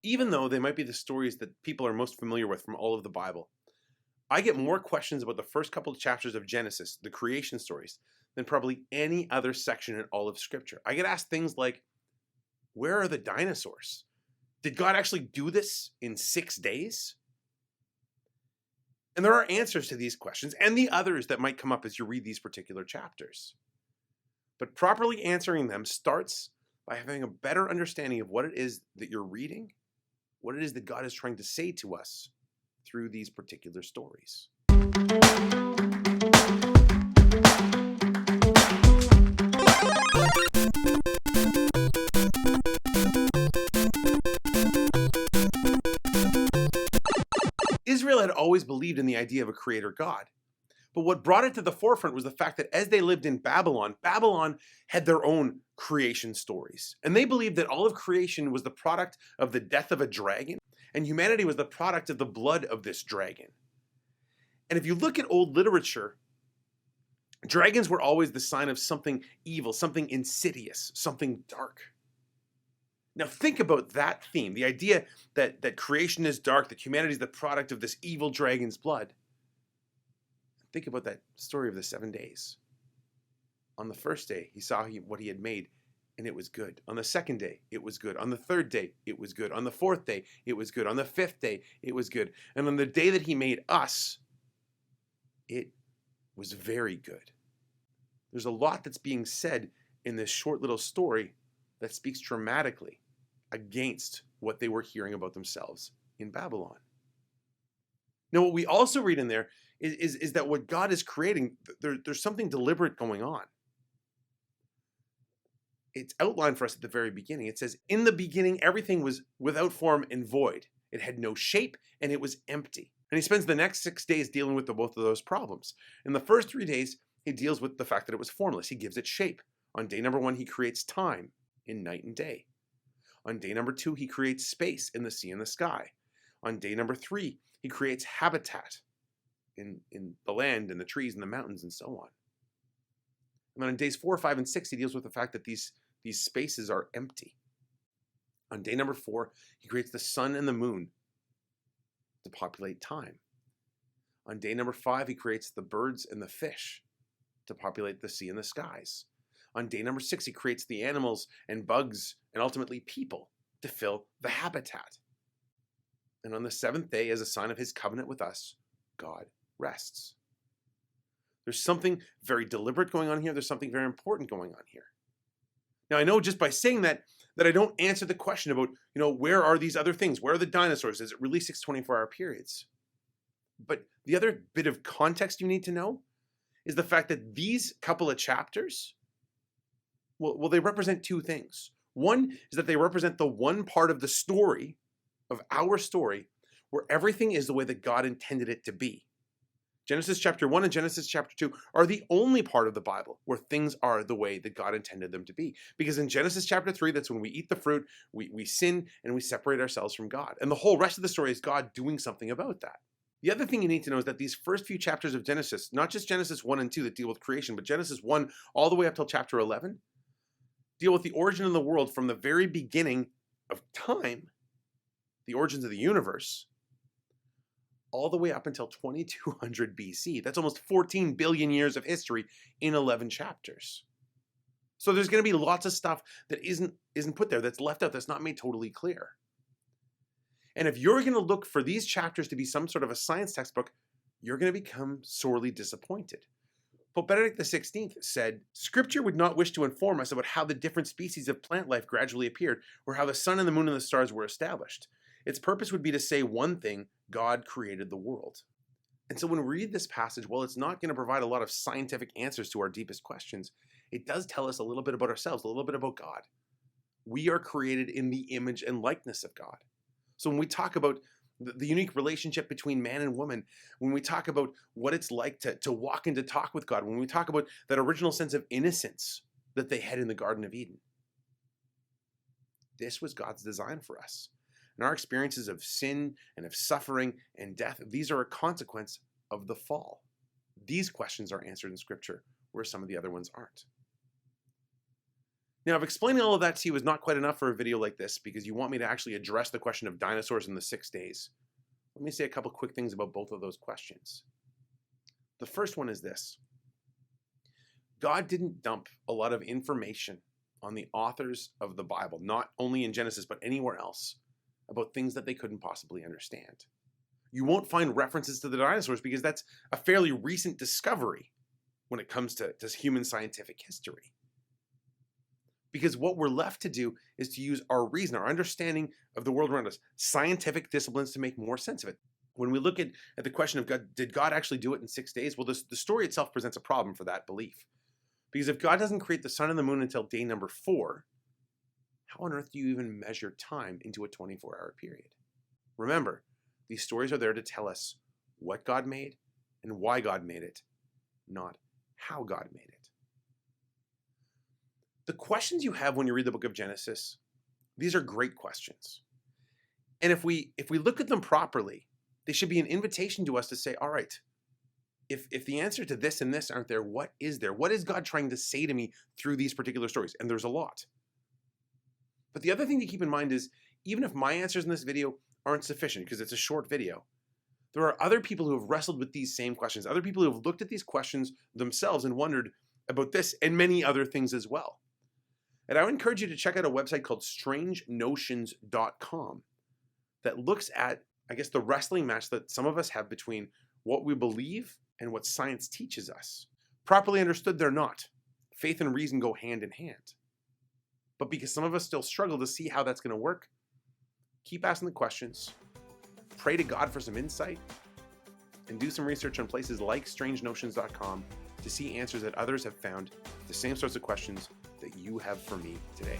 Even though they might be the stories that people are most familiar with from all of the Bible, I get more questions about the first couple of chapters of Genesis, the creation stories, than probably any other section in all of Scripture. I get asked things like, where are the dinosaurs? Did God actually do this in 6 days? And there are answers to these questions and the others that might come up as you read these particular chapters. But properly answering them starts by having a better understanding of what it is that you're reading, what it is that God is trying to say to us through these particular stories. Israel had always believed in the idea of a creator God. But what brought it to the forefront was the fact that as they lived in Babylon, Babylon had their own creation stories. And they believed that all of creation was the product of the death of a dragon, and humanity was the product of the blood of this dragon. And if you look at old literature, dragons were always the sign of something evil, something insidious, something dark. Now think about that theme, the idea that creation is dark, that humanity is the product of this evil dragon's blood. Think about that story of the 7 days. On the first day, he saw what he had made, and it was good. On the second day, it was good. On the third day, it was good. On the fourth day, it was good. On the fifth day, it was good. And on the day that he made us, it was very good. There's a lot that's being said in this short little story that speaks dramatically against what they were hearing about themselves in Babylon. Now, what we also read in there is that what God is creating, there's something deliberate going on. It's outlined for us at the very beginning. It says, in the beginning, everything was without form and void. It had no shape and it was empty. And he spends the next 6 days dealing with both of those problems. In the first 3 days, he deals with the fact that it was formless. He gives it shape. On day number 1, he creates time in night and day. On day number 2, he creates space in the sea and the sky. On day number 3, he creates habitat in the land and the trees and the mountains and so on. And then on days 4, 5, and 6, he deals with the fact that these spaces are empty. On day number 4, he creates the sun and the moon to populate time. On day number 5, he creates the birds and the fish to populate the sea and the skies. On day number 6, he creates the animals and bugs and ultimately people to fill the habitat. And on the 7th day, as a sign of his covenant with us, God rests. There's something very deliberate going on here. There's something very important going on here. Now, I know just by saying that I don't answer the question about, where are these other things? Where are the dinosaurs? Is it really 6 24-hour periods? But the other bit of context you need to know is the fact that these couple of chapters, well, they represent 2 things. One is that they represent the one part of the story, of our story, where everything is the way that God intended it to be. Genesis chapter 1 and Genesis chapter 2 are the only part of the Bible where things are the way that God intended them to be. Because in Genesis chapter 3, that's when we eat the fruit, we sin, and we separate ourselves from God. And the whole rest of the story is God doing something about that. The other thing you need to know is that these first few chapters of Genesis, not just Genesis 1 and 2 that deal with creation, but Genesis 1 all the way up till chapter 11, deal with the origin of the world from the very beginning of time, the origins of the universe, all the way up until 2200 BC. That's almost 14 billion years of history in 11 chapters. So there's going to be lots of stuff that isn't put there, that's left out, that's not made totally clear. And if you're going to look for these chapters to be some sort of a science textbook, you're going to become sorely disappointed. Pope Benedict XVI said, Scripture would not wish to inform us about how the different species of plant life gradually appeared, or how the sun and the moon and the stars were established. Its purpose would be to say one thing: God created the world. And so when we read this passage, while it's not going to provide a lot of scientific answers to our deepest questions, it does tell us a little bit about ourselves, a little bit about God. We are created in the image and likeness of God. So when we talk about the unique relationship between man and woman, when we talk about what it's like to walk and to talk with God, when we talk about that original sense of innocence that they had in the Garden of Eden, this was God's design for us. And our experiences of sin and of suffering and death, these are a consequence of the fall. These questions are answered in Scripture, where some of the other ones aren't. Now, if explaining all of that to you is not quite enough for a video like this because you want me to actually address the question of dinosaurs in the 6 days, let me say a couple quick things about both of those questions. The first one is this. God didn't dump a lot of information on the authors of the Bible, not only in Genesis, but anywhere else, about things that they couldn't possibly understand. You won't find references to the dinosaurs because that's a fairly recent discovery when it comes to human scientific history. Because what we're left to do is to use our reason, our understanding of the world around us, scientific disciplines to make more sense of it. When we look at the question of God, did God actually do it in 6 days? Well, the story itself presents a problem for that belief. Because if God doesn't create the sun and the moon until day number 4, how on earth do you even measure time into a 24-hour period? Remember, these stories are there to tell us what God made and why God made it, not how God made it. The questions you have when you read the book of Genesis, these are great questions. And if we look at them properly, they should be an invitation to us to say, all right, if the answer to this and this aren't there, what is there? What is God trying to say to me through these particular stories? And there's a lot. But the other thing to keep in mind is, even if my answers in this video aren't sufficient, because it's a short video, there are other people who have wrestled with these same questions, other people who have looked at these questions themselves and wondered about this and many other things as well. And I would encourage you to check out a website called strangenotions.com that looks at, I guess, the wrestling match that some of us have between what we believe and what science teaches us. Properly understood, they're not. Faith and reason go hand in hand. But because some of us still struggle to see how that's going to work, keep asking the questions, pray to God for some insight, and do some research on places like strangenotions.com to see answers that others have found, the same sorts of questions that you have for me today.